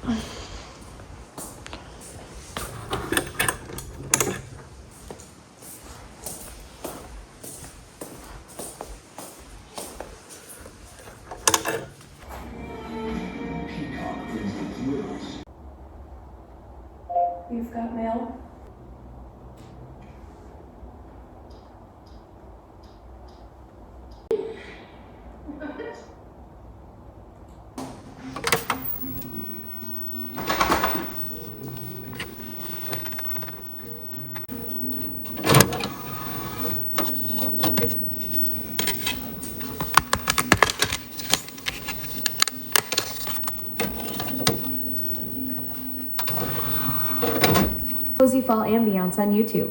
You've got mail? Cozy fall ambiance on YouTube.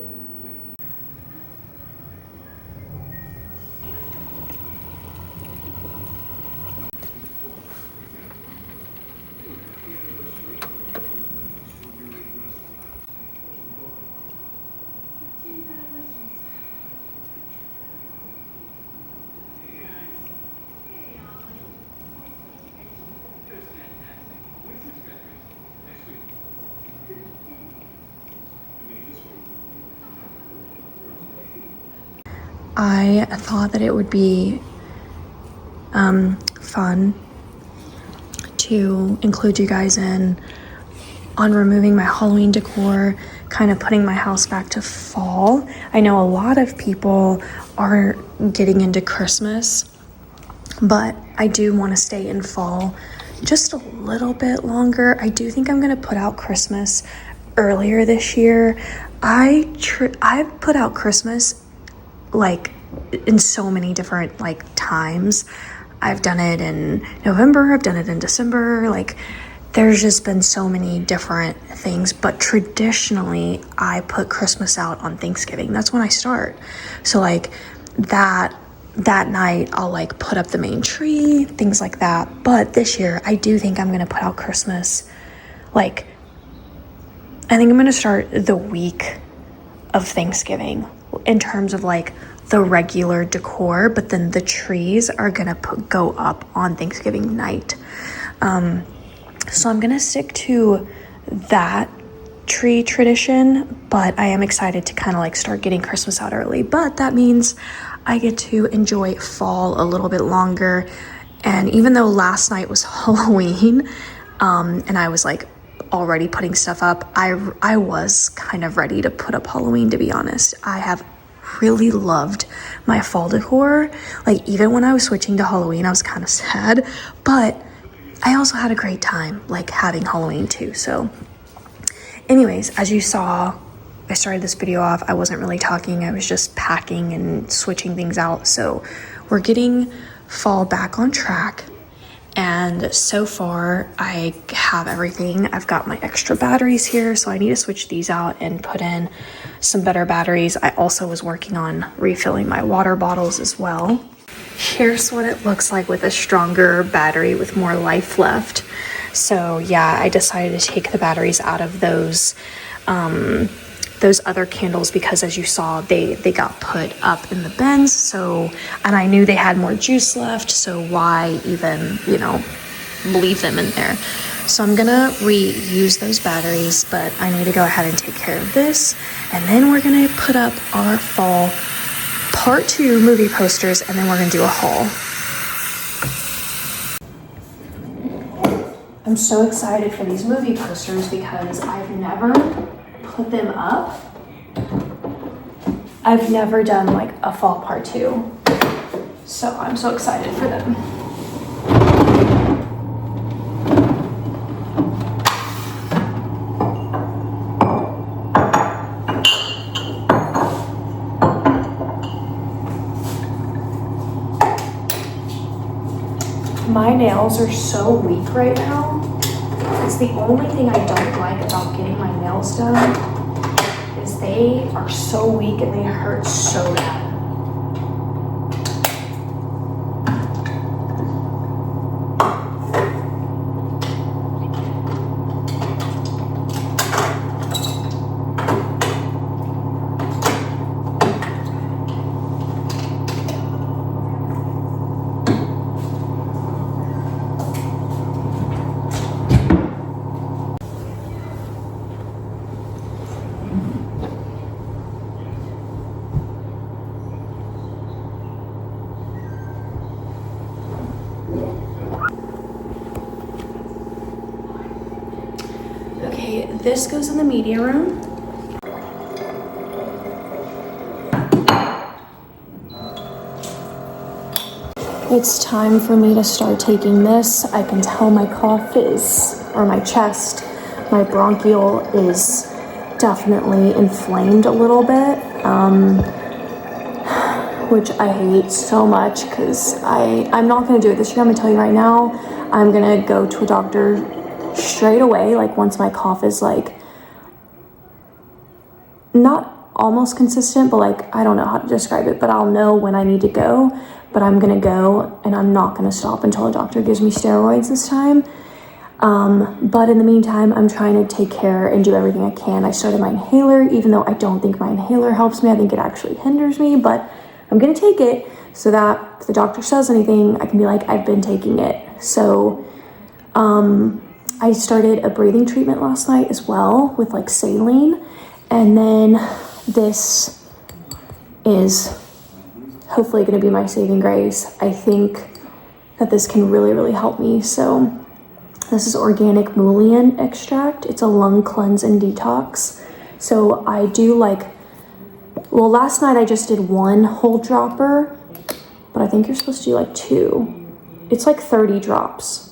I thought that it would be fun to include you guys in on removing my Halloween decor, kind of putting my house back to fall. I know a lot of people are getting into Christmas, but I do want to stay in fall just a little bit longer. I do think I'm going to put out Christmas earlier this year. I've put out Christmas like in so many different like times. I've done it in November, I've done it in December, like there's just been so many different things, but traditionally I put Christmas out on Thanksgiving. That's when I start. So like that night I'll like put up the main tree, things like that. But this year I do think I'm gonna put out Christmas, like I think I'm gonna start the week of Thanksgiving in terms of like the regular decor, but then the trees are gonna go up on Thanksgiving night. So I'm gonna stick to that tree tradition, but I am excited to kind of like start getting Christmas out early. But that means I get to enjoy fall a little bit longer. And even though last night was Halloween, and I was like already putting stuff up, I was kind of ready to put up Halloween, to be honest. I have really loved my fall decor. Like even when I was switching to Halloween, I was kind of sad, but I also had a great time like having Halloween too. So anyways, as you saw, I started this video off, I wasn't really talking, I was just packing and switching things out. So we're getting fall back on track. And so far I have everything. I've got my extra batteries here, so I need to switch these out and put in some better batteries. I also was working on refilling my water bottles as well. Here's what it looks like with a stronger battery with more life left. So yeah, I decided to take the batteries out of those other candles because as you saw, they got put up in the bins. So, and I knew they had more juice left, so why even, you know, leave them in there? So I'm gonna reuse those batteries, but I need to go ahead and take care of this. And then we're gonna put up our fall part 2 movie posters, and then we're gonna do a haul. I'm so excited for these movie posters because I've never put them up. I've never done like a fall part 2. So I'm so excited for them. My nails are so weak right now. It's the only thing I don't like about getting my nails done is they are so weak and they hurt so bad. Okay, this goes in the media room. It's time for me to start taking this. I can tell my cough is, or my chest, my bronchial is definitely inflamed a little bit, which I hate so much because I'm not gonna do it this year. I'm gonna tell you right now, I'm gonna go to a doctor straight away, like once my cough is like, not almost consistent, but like, I don't know how to describe it, but I'll know when I need to go, but I'm gonna go and I'm not gonna stop until a doctor gives me steroids this time. But in the meantime, I'm trying to take care and do everything I can. I started my inhaler, even though I don't think my inhaler helps me. I think it actually hinders me, but I'm gonna take it so that if the doctor says anything, I can be like, I've been taking it. So, I started a breathing treatment last night as well with like saline. And then this is hopefully going to be my saving grace. I think that this can really, really help me. So this is organic mullein extract. It's a lung cleanse and detox. So I do like, well, last night I just did one whole dropper, but I think you're supposed to do like 2. It's like 30 drops.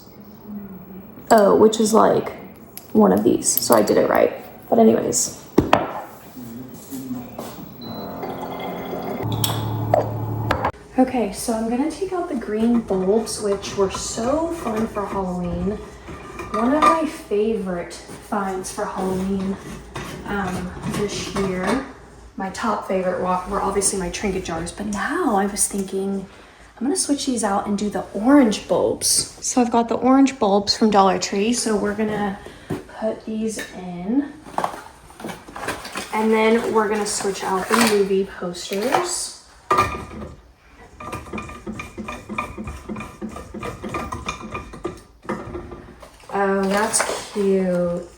Oh, which is like one of these. So I did it right. But anyways. Okay, so I'm gonna take out the green bulbs, which were so fun for Halloween. One of my favorite finds for Halloween this year. My top favorite were obviously my trinket jars, but now I was thinking I'm gonna switch these out and do the orange bulbs. So I've got the orange bulbs from Dollar Tree, so we're gonna put these in. And then we're gonna switch out the movie posters. Oh, that's cute.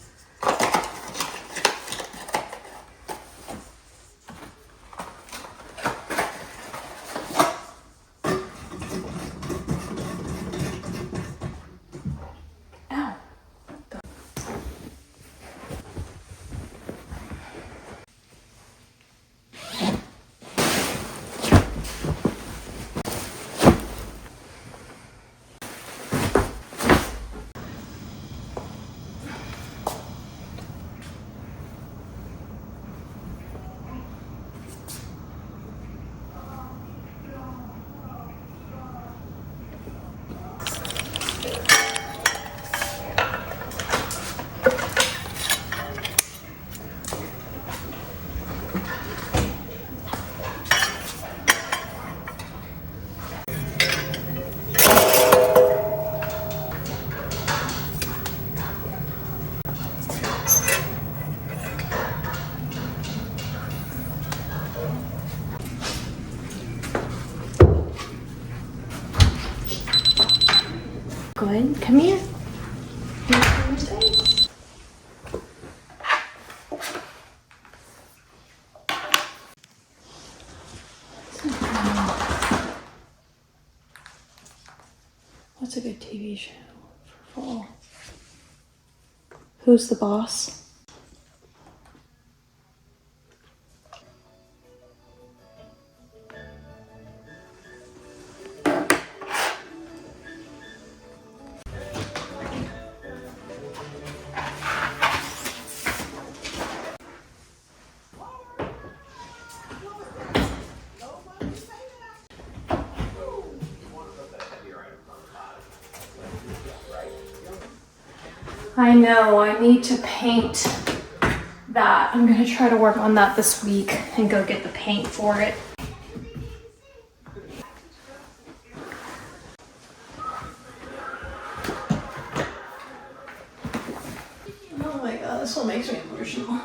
Ow. Good. Come here. What's a good TV show for fall? Who's the Boss? I know, I need to paint that. I'm gonna try to work on that this week and go get the paint for it. Oh my god, this one makes me emotional.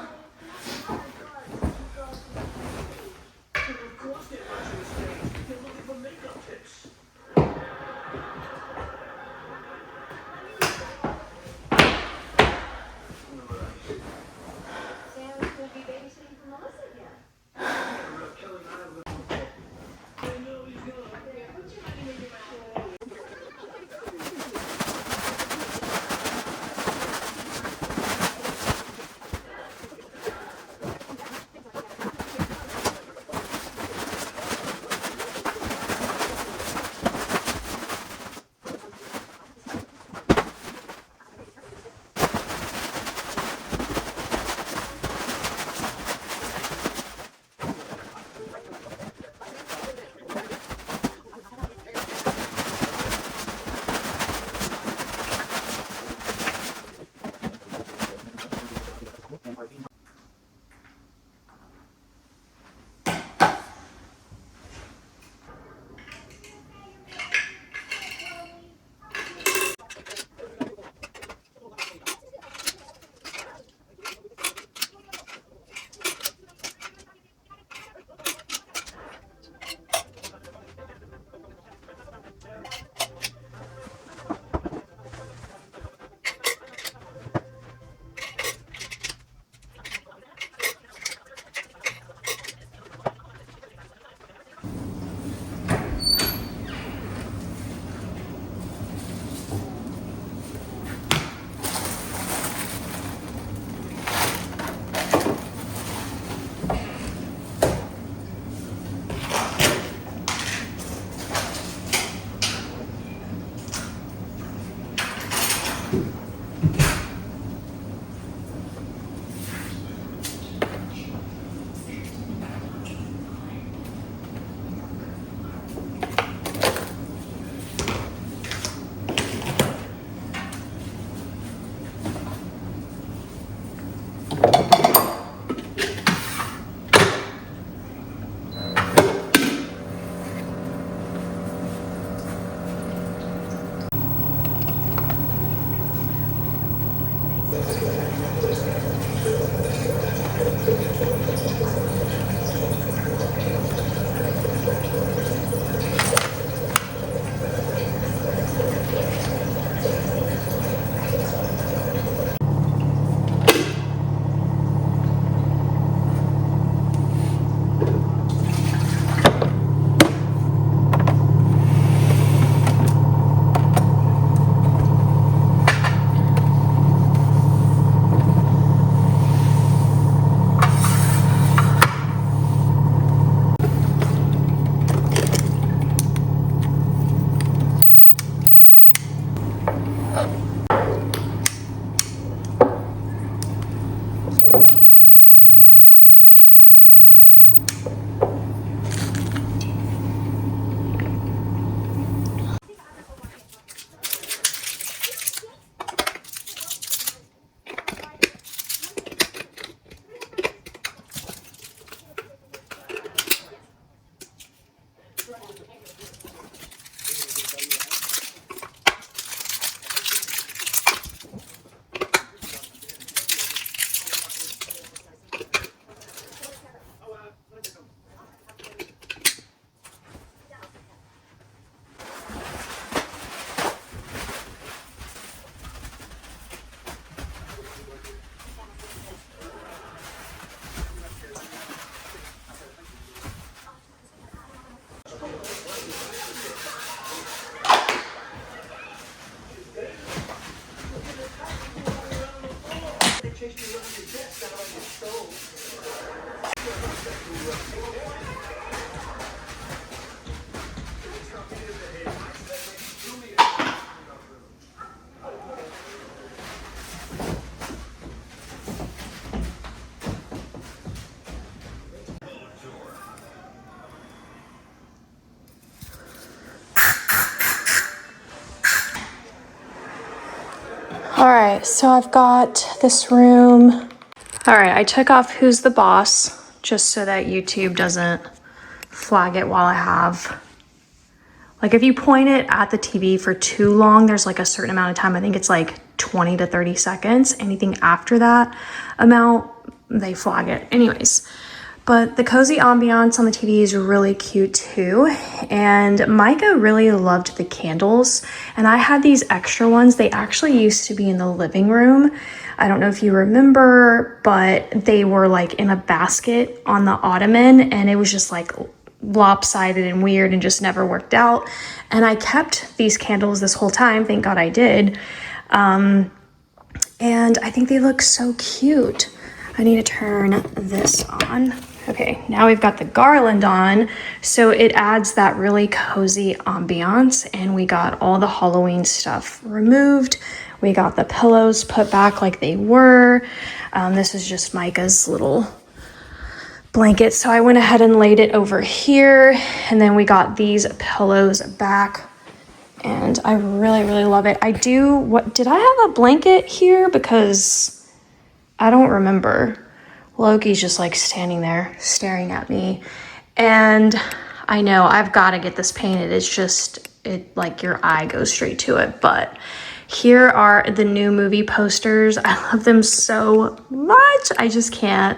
All right, so I've got this room. All right, I took off Who's the Boss just so that YouTube doesn't flag it while I have, like if you point it at the TV for too long, there's like a certain amount of time. I think it's like 20 to 30 seconds. Anything after that amount, they flag it. Anyways, but the cozy ambiance on the TV is really cute too. And Micah really loved the candles. And I had these extra ones. They actually used to be in the living room. I don't know if you remember, but they were like in a basket on the ottoman, and it was just like lopsided and weird and just never worked out. And I kept these candles this whole time. Thank God I did. And I think they look so cute. I need to turn this on. Okay, now we've got the garland on, so it adds that really cozy ambiance, and we got all the Halloween stuff removed. We got the pillows put back like they were. This is just Micah's little blanket, so I went ahead and laid it over here, and then we got these pillows back, and I really, really love it. Did I have a blanket here? Because I don't remember. Loki's just like standing there staring at me, and I know I've got to get this painted. It's just, it like your eye goes straight to it. But here are the new movie posters. I love them so much. I just can't.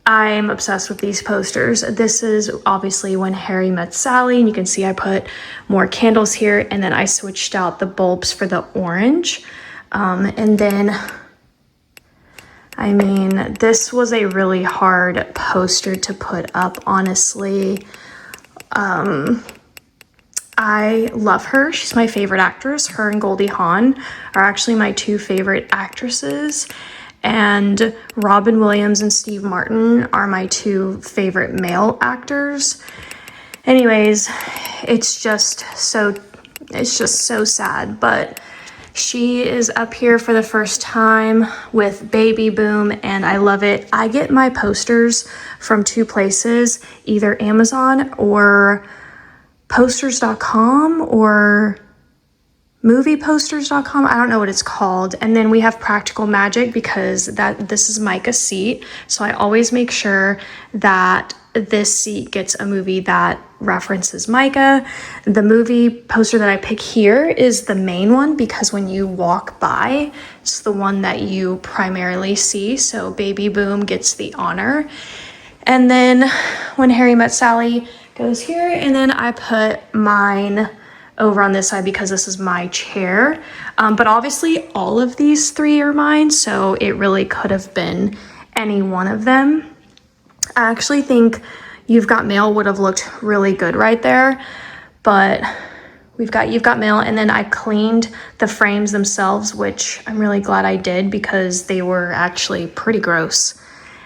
I'm obsessed with these posters. This is obviously When Harry Met Sally, and you can see I put more candles here, and then I switched out the bulbs for the orange. And then, I mean, this was a really hard poster to put up, honestly. I love her. She's my favorite actress. Her and Goldie Hawn are actually my two favorite actresses. And Robin Williams and Steve Martin are my two favorite male actors. Anyways, it's just so sad, but she is up here for the first time with Baby Boom, and I love it. I get my posters from two places, either Amazon or posters.com or movieposters.com. I don't know what it's called. And then we have Practical Magic, because this is Micah's seat. So I always make sure that this seat gets a movie that references Micah. The movie poster that I pick here is the main one because when you walk by, it's the one that you primarily see. So Baby Boom gets the honor. And then When Harry Met Sally goes here, and then I put mine over on this side because this is my chair. But obviously all of these three are mine, so it really could have been any one of them. I actually think You've Got Mail would have looked really good right there, but we've got You've Got Mail, and then I cleaned the frames themselves, which I'm really glad I did because they were actually pretty gross.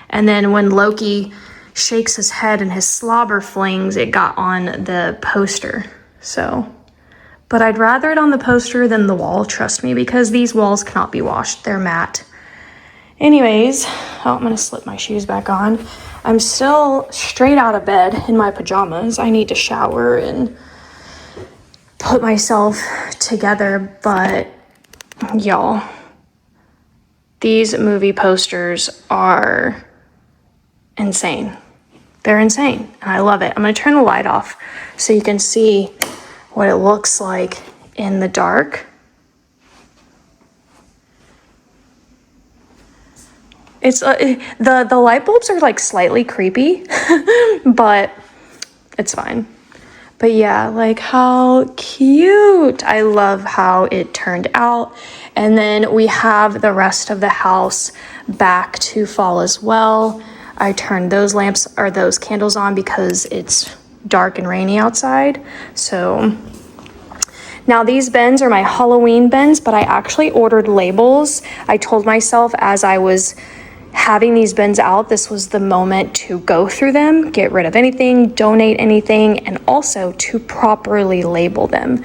And then when Loki shakes his head and his slobber flings, it got on the poster. So, but I'd rather it on the poster than the wall, trust me, because these walls cannot be washed. They're matte. Anyways, I'm gonna slip my shoes back on. I'm still straight out of bed in my pajamas. I need to shower and put myself together, but y'all, these movie posters are insane. They're insane, and I love it. I'm gonna turn the light off so you can see what it looks like in the dark. It's the light bulbs are like slightly creepy, but it's fine. But yeah, like how cute. I love how it turned out. And then we have the rest of the house back to fall as well. I turned those lamps or those candles on because it's dark and rainy outside. So now these bins are my Halloween bins, but I actually ordered labels. I told myself as I was having these bins out, this was the moment to go through them, get rid of anything, donate anything, and also to properly label them.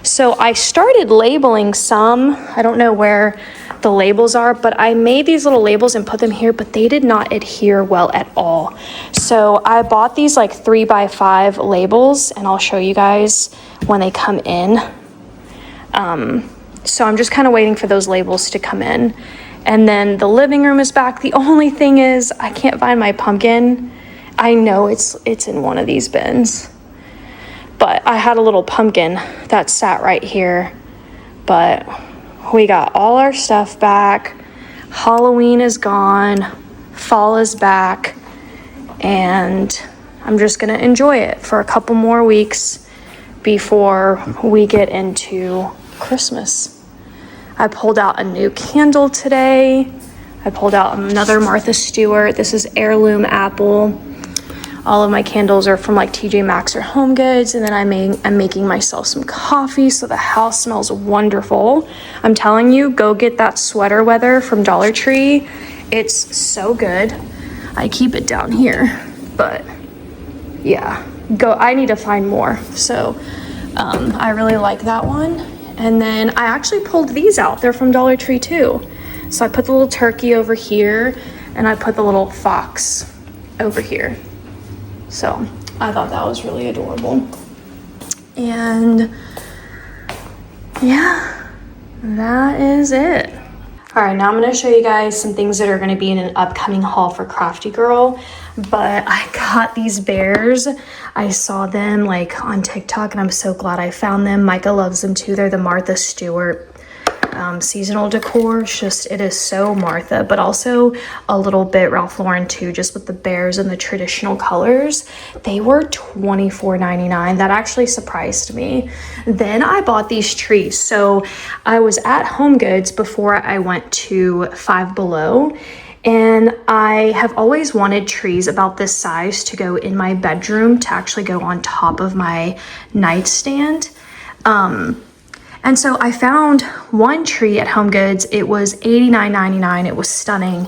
So I started labeling some. I don't know where the labels are, but I made these little labels and put them here, but they did not adhere well at all. So I bought these like 3x5 labels, and I'll show you guys when they come in. So I'm just kind of waiting for those labels to come in. And then the living room is back. The only thing is I can't find my pumpkin. I know it's in one of these bins, but I had a little pumpkin that sat right here. But we got all our stuff back. Halloween is gone. Fall is back. And I'm just gonna enjoy it for a couple more weeks before we get into Christmas. I pulled out a new candle today. I pulled out another Martha Stewart. This is heirloom apple. All of my candles are from like TJ Maxx or Home Goods. And then I'm making myself some coffee so the house smells wonderful. I'm telling you, go get that sweater weather from Dollar Tree. It's so good. I keep it down here, but yeah, I need to find more. So I really like that one. And then I actually pulled these out. They're from Dollar Tree too. So I put the little turkey over here and I put the little fox over here. So I thought that was really adorable. And yeah, that is it. All right, now I'm gonna show you guys some things that are gonna be in an upcoming haul for CraftyGirl. But I got these bears. I saw them like on TikTok and I'm so glad I found them. Micah loves them too. They're the Martha Stewart seasonal decor. It is so Martha, but also a little bit Ralph Lauren too, just with the bears and the traditional colors. They were $24.99. That actually surprised me. Then I bought these trees. So I was at Home Goods before I went to Five Below, and I have always wanted trees about this size to go in my bedroom, to actually go on top of my nightstand. And so I found one tree at Home Goods. It was $89.99. It was stunning.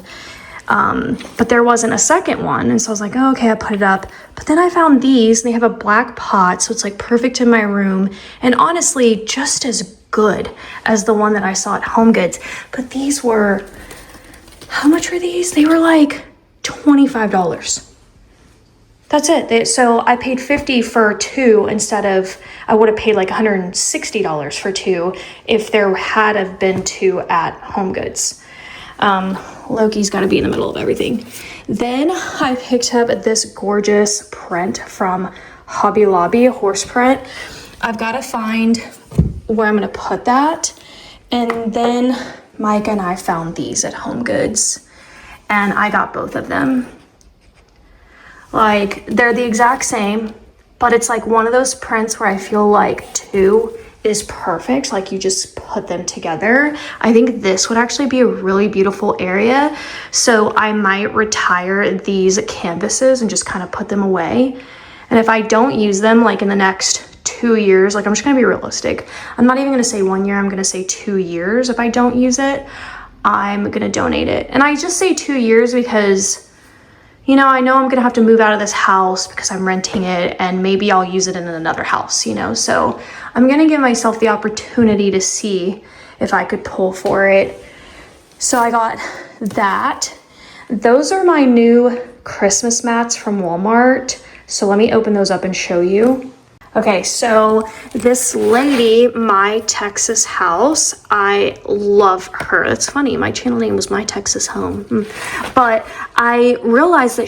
But there wasn't a second one. And so I was like, oh, okay, I put it up. But then I found these, and they have a black pot, so it's like perfect in my room. And honestly, just as good as the one that I saw at Home Goods. But these were, how much were these? They were like $25. That's it. So I paid $50 for two instead of, I would have paid like $160 for two if there had have been two at Home Goods. Loki's got to be in the middle of everything. Then I picked up this gorgeous print from Hobby Lobby, a horse print. I've got to find where I'm going to put that. And then Micah and I found these at Home Goods, and I got both of them. Like, they're the exact same, but it's like one of those prints where I feel like two is perfect. Like, you just put them together. I think this would actually be a really beautiful area. So I might retire these canvases and just kind of put them away. And if I don't use them like in the next 2 years, like, I'm just gonna be realistic. I'm not even gonna say 1 year, I'm gonna say 2 years. If I don't use it, I'm gonna donate it. And I just say 2 years because, you know I'm gonna have to move out of this house because I'm renting it, and maybe I'll use it in another house, so I'm gonna give myself the opportunity to see if I could pull for it. So I got that. Those are my new Christmas mats from Walmart. So let me open those up and show you. Okay, so this lady, My Texas House, I love her. That's funny, my channel name was My Texas Home. But I realized that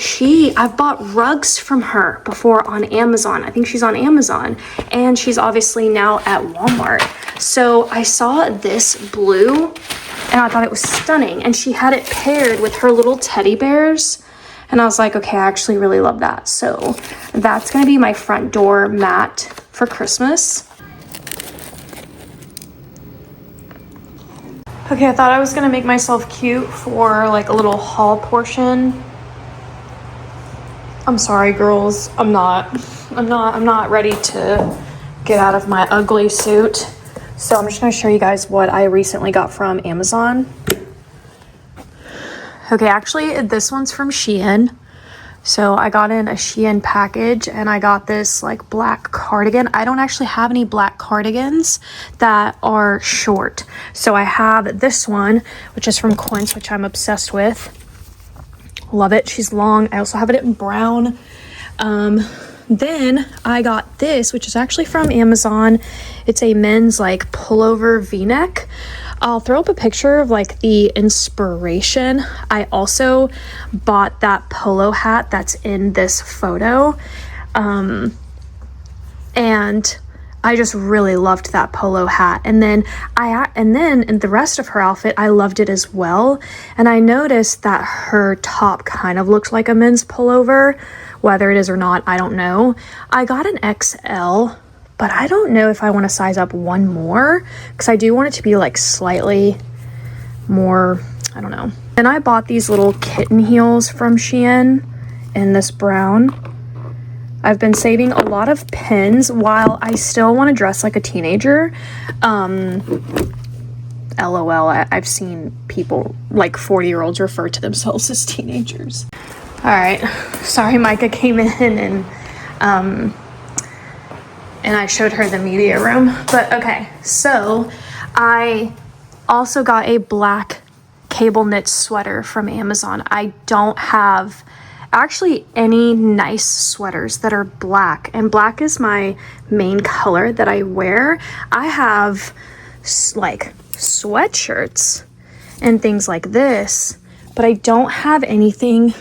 I've bought rugs from her before on Amazon. I think she's on Amazon, and she's obviously now at Walmart. So I saw this blue, and I thought it was stunning. And she had it paired with her little teddy bears. And I was like, okay, I actually really love that. So that's gonna be my front door mat for Christmas. Okay, I thought I was gonna make myself cute for like a little haul portion. I'm sorry, girls. I'm not ready to get out of my ugly suit. So I'm just gonna show you guys what I recently got from Amazon. Okay, actually, this one's from Shein. So I got in a Shein package, and I got this like black cardigan. I don't actually have any black cardigans that are short. So I have this one, which is from Quince, which I'm obsessed with. Love it. She's long. I also have it in brown. Then I got this, which is actually from Amazon. It's a men's like pullover v-neck. I'll throw up a picture of like the inspiration. I also bought that polo hat that's in this photo. And I just really loved that polo hat. And then in the rest of her outfit, I loved it as well. And I noticed that her top kind of looked like a men's pullover. Whether it is or not, I don't know. I got an XL, but I don't know if I want to size up one more, because I do want it to be like slightly more, I don't know. Then I bought these little kitten heels from Shein in this brown. I've been saving a lot of pins while I still want to dress like a teenager. LOL, I've seen people like 40-year-olds refer to themselves as teenagers. All right, sorry, Micah came in and I showed her the media room. But okay, so I also got a black cable knit sweater from Amazon. I don't have actually any nice sweaters that are black, and black is my main color that I wear. I have like sweatshirts and things like this, but I don't have anything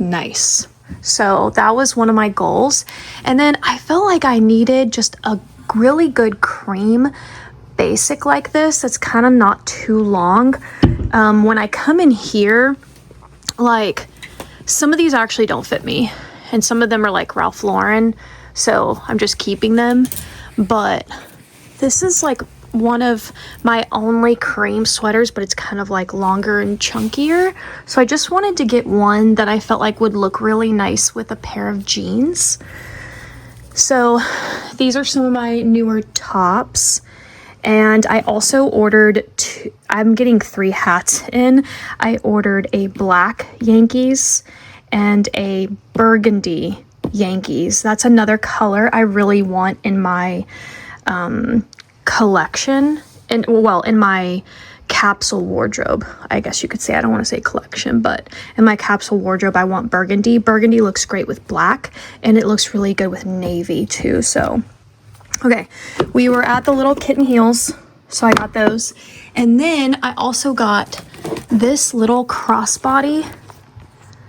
nice. So that was one of my goals. And then I felt like I needed just a really good cream basic like this that's kind of not too long. When I come in here, like some of these actually don't fit me, and some of them are like Ralph Lauren, so I'm just keeping them. But this is like one of my only cream sweaters, but it's kind of like longer and chunkier. So I just wanted to get one that I felt like would look really nice with a pair of jeans. So these are some of my newer tops. And I also ordered I'm getting 3 hats in. I ordered a black Yankees and a burgundy Yankees. That's another color I really want in my collection, and well, in my capsule wardrobe, I guess you could say. I don't want to say collection, but in my capsule wardrobe, I want burgundy. Burgundy looks great with black, and it looks really good with navy too. So okay, we were at the little kitten heels So I got those. And then I also got this little crossbody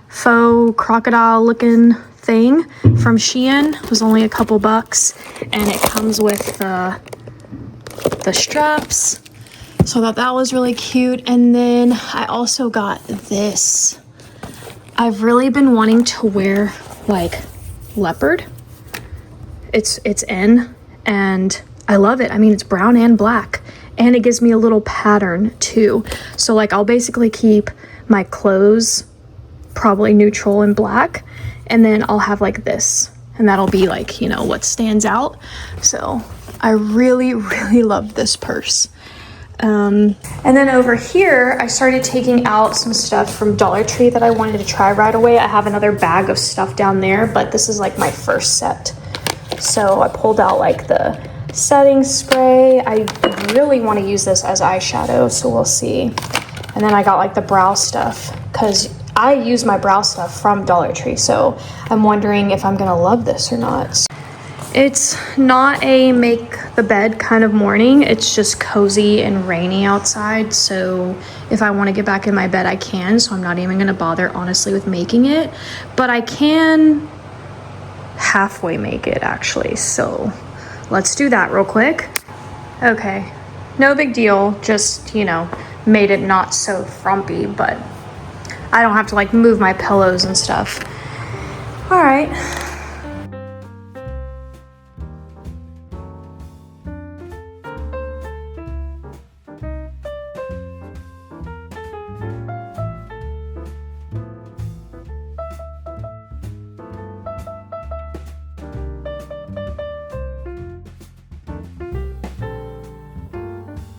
faux crocodile looking thing from Shein. It was only a couple bucks, and it comes with the straps. So I thought that was really cute. And then I also got this. I've really been wanting to wear like leopard. It's in, and I love it. I mean, it's brown and black, and it gives me a little pattern too. So like I'll basically keep my clothes probably neutral and black, and then I'll have like this, and that'll be like, you know, what stands out. So I really love this purse. And then over here, I started taking out some stuff from Dollar Tree that I wanted to try right away. I have another bag of stuff down there, but this is like my first set. So I pulled out like the setting spray. I really want to use this as eyeshadow, so we'll see. And then I got like the brow stuff, because I use my brow stuff from Dollar Tree, so I'm wondering if I'm gonna love this or not. It's not a make the bed kind of morning. It's just cozy and rainy outside, so if I want to get back in my bed, I can. So I'm not even gonna bother, honestly, with making it, but I can halfway make it actually. So let's do that real quick. Okay, no big deal, just, you know, made it not so frumpy, but I don't have to like move my pillows and stuff. All right.